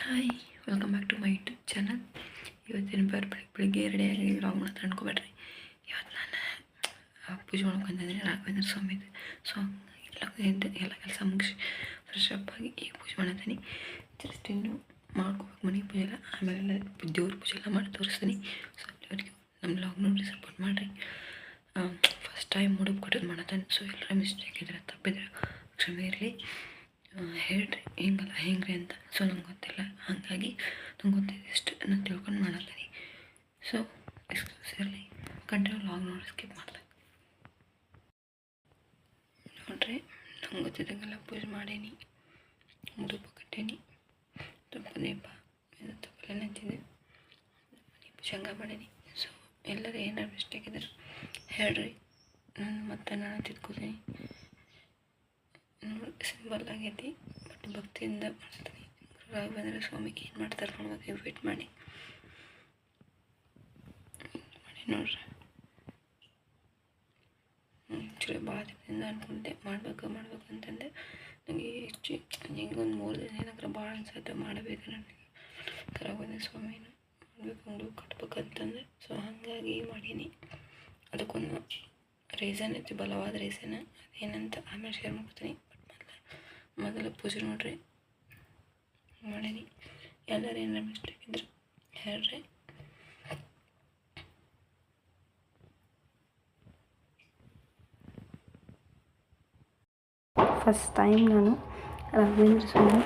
Hi, welcome back to my YouTube channel. ಇವತ್ತಿನ ಬೆಳಿಗ್ಗೆ ರೆಡಿಯಾಗಿ ವ್ಲಾಗ್ ಮಾಡ್ತಾ ಅನ್ಕೋಬೇಡ್ರಿ. ಇವತ್ತು ನಾನು ಪೂಜೆ ಮಾಡ್ಕೊಂತಿದ್ದೀನಿ ರಾಘವೇಂದ್ರ ಸ್ವಾಮಿದು. ಸೊ ಎಲ್ಲ ಕೆಲಸ ಮುಗಿಸಿ ಫ್ರೆಶ್ ಅಪ್ ಆಗಿ ಈಗ ಪೂಜೆ ಮಾಡ್ತೀನಿ. ಜಸ್ಟ್ ಇನ್ನು ಮಾಡ್ಕೋಬೇಕು ಮನೆ ಪೂಜೆ ಎಲ್ಲ, ಆಮೇಲೆ ದೇವ್ರ ಪೂಜೆ ಎಲ್ಲ ಮಾಡಿ ತೋರಿಸ್ತೀನಿ. ಸೊ ಅಲ್ಲಿವರೆಗೂ ನಮ್ಮ ವ್ಲಾಗ್ ನೋಡಿ ಸಪೋರ್ಟ್ ಮಾಡಿರಿ. ಫಸ್ಟ್ ಟೈಮ್ ಹುಡುಗ ಕೊಟ್ಟದ್ದು ಮಾಡತ್ತಾನೆ. ಸೊ ಎಲ್ಲರ ಮಿಸ್ಟೇಕ್ ಇದ್ರೆ ತಪ್ಪಿದ್ರೆ ಕ್ಷಮೆ ಇರಲಿ, ಹೇಳ್ರಿ ಹಿಂಗಲ್ಲ ಹೆಂಗ್ರಿ ಅಂತ. ಸೊ ನಂಗೆ ಗೊತ್ತಿಲ್ಲ, ಹಾಗಾಗಿ ನಂಗೆ ಗೊತ್ತಿದ್ದಷ್ಟು ನಾನು ತಿಳ್ಕೊಂಡು ಮಾಡತ್ತೀನಿ. ಸೊ ಎಕ್ಸ್ಕ್ಯೂಸಿರ್ಲಿ, ಕಂಟಿನ್ಯೂ ಲಾಗ್ ನೋಡಿ ಸ್ಕಿಪ್ ಮಾಡ್ದೆ. ನೋಡ್ರಿ, ನಂಗೆ ಗೊತ್ತಿದ್ದಂಗೆಲ್ಲ ಪೂಜೆ ಮಾಡೀನಿ, ಧೂಪ ಕಟ್ಟೀನಿ, ದೀಪ ತುಪ್ಪಲ್ಲ ನೆಂತಿದ್ದೆ, ಶೇಂಗಾ ಮಾಡೀನಿ. ಸೊ ಎಲ್ಲರೂ ಏನಾರು ಮಿಸ್ಟೇಕ್ ಇದ್ರೆ ಹೇಳ್ರಿ, ನಾನು ತಿದ್ಕೋತೀನಿ. ಸಿಂಪಲ್ ಆಗೈತಿ, ಬಟ್ ಭಕ್ತಿಯಿಂದ ಮಾಡ್ತೀನಿ. ರಾಘವೇಂದ್ರ ಸ್ವಾಮಿ ಏನು ಮಾಡ್ತಾರೆ ನೋಡ್ಬೇಕು, ವೇಟ್ ಮಾಡಿ ನೋಡ್ರಿ. ಆ್ಯಕ್ಚುಲಿ ಭಾಳ ದಿನದಿಂದ ಅನ್ಕೊಂಡೆ ಮಾಡಬೇಕು ಅಂತಂದೆ. ನನಗೆ ಹೆಚ್ಚು ಹಿಂಗೆ ಒಂದು 3 ದಿನ ಏನಾದ್ರೆ ಭಾಳ ಅನ್ಸುತ್ತೆ ಮಾಡಬೇಕು ನನಗೆ ರಾಘವೇಂದ್ರ ಸ್ವಾಮಿನ ಮಾಡಬೇಕು ಕಟ್ಬೇಕಂತಂದೆ. ಸೊ ಹಾಗಾಗಿ ಮಾಡೀನಿ. ಅದಕ್ಕೊಂದು ರೀಸನ್ ಐತಿ, ಬಲವಾದ ರೀಸನ್. ಅದೇನಂತ ಆಮೇಲೆ ಶೇರ್ ಮಾಡ್ತೀನಿ. ಮೊದಲು ಪೂಜೆ ನೋಡ್ರಿ ಮಾಡೀನಿ. ಎಲ್ಲರೂ ಏನಾರು ಮಿಸ್ಟೇಕ್ ಇದ್ರೆ ಹೇಳ್ರಿ. ಫಸ್ಟ್ ಟೈಮ್ ನಾನು ರಾಘವೇಂದ್ರ ಸ್ವಾಮಿ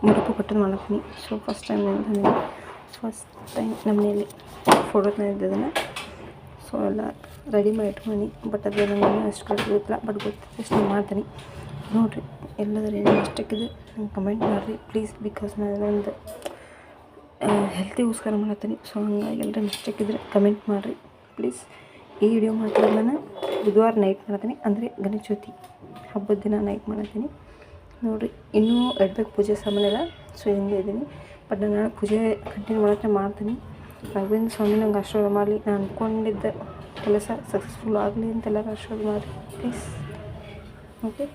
ಮುಡುಪು ಕಟ್ಟೋದು ಮಾಡ್ತೀನಿ. ಸೊ ಫಸ್ಟ್ ಟೈಮ್ ನಮ್ಮ ಮನೆಯಲ್ಲಿ ಫೋಟೋನ ಇದ್ದದನ್ನು ಸೊ ಎಲ್ಲ ರೆಡಿ ಮಾಡಿ ಇಟ್ಕೊಂಡು, ಬಟ್ ಅದು ನನಗೆ ಅಷ್ಟು ಕರೆಕ್ಟ್ ಗೊತ್ತಿಲ್ಲ, ಬಟ್ ಗೊತ್ತಿದ್ದಷ್ಟು ಮಾಡ್ತೀನಿ. ನೋಡಿರಿ, ಎಲ್ಲದರೂ ಏನು ಮಿಸ್ಟೇಕ್ ಇದೆ ನಂಗೆ ಕಮೆಂಟ್ ಮಾಡಿರಿ ಪ್ಲೀಸ್. ಬಿಕಾಸ್ ನಾನು ಒಂದು ಹೆಲ್ತಿಗೋಸ್ಕರ ಮಾಡತ್ತೀನಿ. ಸೊ ಹಂಗಾಗಿ ಎಲ್ಲರೂ ಮಿಸ್ಟೇಕ್ ಇದ್ದರೆ ಕಮೆಂಟ್ ಮಾಡಿರಿ ಪ್ಲೀಸ್. ಈ ವಿಡಿಯೋ ಮಾಡ್ತಿರೋದು ನಾನು ಬುಧವಾರ ನೈಟ್ ಮಾಡ್ತೀನಿ, ಅಂದರೆ ಗಣೇಶ ಚೌತಿ ಹಬ್ಬದ ದಿನ ನೈಟ್ ಮಾಡ್ತೀನಿ. ನೋಡಿರಿ, ಇನ್ನೂ ಇಡಬೇಕು ಪೂಜೆ ಸಾಮಾನೆಲ್ಲ. ಸೊ ಹಿಂಗೆ ಇದ್ದೀನಿ, ಬಟ್ ನಾನು ನಾಳೆ ಪೂಜೆ ಕಂಟಿನ್ಯೂ ಮಾಡ್ತೀನಿ. ರಾಘವೇಂದ್ರ ಸ್ವಾಮಿ ನಂಗೆ ಆಶೀರ್ವಾದ ಮಾಡಲಿ, ನಾನು ಅಂದ್ಕೊಂಡಿದ್ದ ಕೆಲಸ ಸಕ್ಸಸ್ಫುಲ್ ಆಗಲಿ ಅಂತ ಎಲ್ಲರೂ ಆಶೀರ್ವಾದ ಮಾಡಿರಿ ಪ್ಲೀಸ್. ಓಕೆ,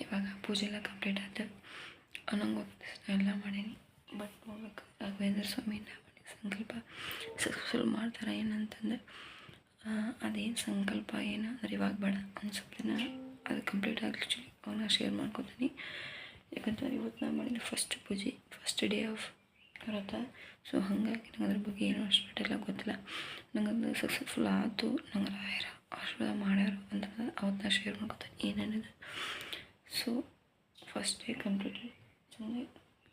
ಇವಾಗ ಪೂಜೆ ಎಲ್ಲ ಕಂಪ್ಲೀಟ್ ಆಯ್ತು. ನಂಗೆ ಗೊತ್ತಿಷ್ಟು ಎಲ್ಲ ಮಾಡೀನಿ, ಬಟ್ ನೋಡ್ಬೇಕು ರಾಘವೇಂದ್ರ ಸ್ವಾಮಿನ ಮಾಡಿ ಸಂಕಲ್ಪ ಸಕ್ಸಸ್ಫುಲ್ ಮಾಡ್ತಾರೆ ಏನಂತಂದ್ರೆ. ಅದೇನು ಸಂಕಲ್ಪ ಏನು ಅಂದ್ರೆ ಇವಾಗ ಬೇಡ, ಒಂದು ಸ್ವಲ್ಪ ದಿನ ಅದು ಕಂಪ್ಲೀಟ್ ಆಗಲಿ. ಆ್ಯಕ್ಚುಲಿ ಅವನ್ನ ಶೇರ್ ಮಾಡ್ಕೊತೀನಿ. ಯಾಕಂದ್ರೆ ಇವತ್ತು ನಾನು ಮಾಡಿದ ಫಸ್ಟ್ ಪೂಜೆ, ಫಸ್ಟ್ ಡೇ ಆಫ್ ವ್ರತ. ಸೊ ಹಾಗಾಗಿ ನಂಗೆ ಅದ್ರ ಬಗ್ಗೆ ಏನೋ ಅಷ್ಟೆಲ್ಲ ಗೊತ್ತಿಲ್ಲ. ನಂಗೆ ಅದು ಸಕ್ಸಸ್ಫುಲ್ ಆಯಿತು, ನಂಗೆ ರಾಯರ ಆಶೀರ್ವಾದ ಮಾಡ್ಯಾರು ಅಂತಂದ್ರೆ ಅವತ್ತು ನಾನು ಶೇರ್ ಮಾಡ್ಕೊತೀನಿ ಏನೇನಿದೆ. ಸೊ ಫಸ್ಟ್ ಡೇ ಕಂಪ್ಲೀಟ್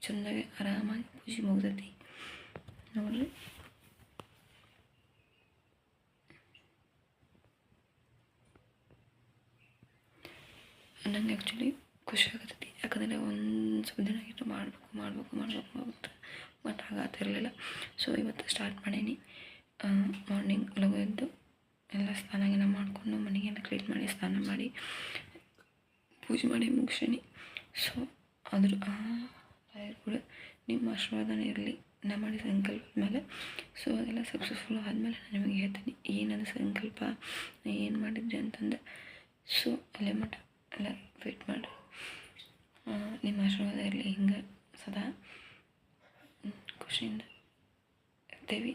ಚೆಂದಾಗಿ ಆರಾಮಾಗಿ ಪೂಜೆ ಮುಗ್ದೈತಿ ನೋಡಿರಿ. ನಂಗೆ ಆ್ಯಕ್ಚುಲಿ ಖುಷಿ ಆಗತ್ತೈತಿ, ಯಾಕಂದರೆ ಒಂದು ಸ್ವಲ್ಪ ದಿನ ಆಗಿತ್ತು ಮಾಡಬೇಕು ಬಟ್ ಆಗತ್ತಿರಲಿಲ್ಲ. ಸೊ ಇವತ್ತು ಸ್ಟಾರ್ಟ್ ಮಾಡೀನಿ. ಮಾರ್ನಿಂಗ್ ಲಘು ಎದ್ದು ಎಲ್ಲ ಸ್ನಾನ ಮಾಡಿಕೊಂಡು ಮನೆಗೆಲ್ಲ ಕ್ಲೀನ್ ಮಾಡಿ ಸ್ನಾನ ಮಾಡಿ ಪೂಜೆ ಮಾಡಿ ಮುಗಿಸೀನಿ. ಸೊ ಆದರೂ ರಾಯರು ಕೂಡ ನಿಮ್ಮ ಆಶೀರ್ವಾದನೇ ಇರಲಿ ನಾ ಮಾಡಿ ಸಂಕಲ್ಪದ ಮೇಲೆ. ಸೊ ಅದೆಲ್ಲ ಸಕ್ಸಸ್ಫುಲ್ ಆದಮೇಲೆ ನಾನು ನಿಮಗೆ ಹೇಳ್ತೀನಿ ಏನದು ಸಂಕಲ್ಪ, ಏನು ಮಾಡಿದ್ರಿ ಅಂತಂದು. ಸೊ ಅಲ್ಲೇ ಮಠ ಎಲ್ಲ ವೇಟ್ ಮಾಡಿ, ನಿಮ್ಮ ಆಶೀರ್ವಾದ ಇರಲಿ. ಹಿಂಗೆ ಸದಾ ಖುಷಿಯಿಂದ ಇರ್ತೀವಿ.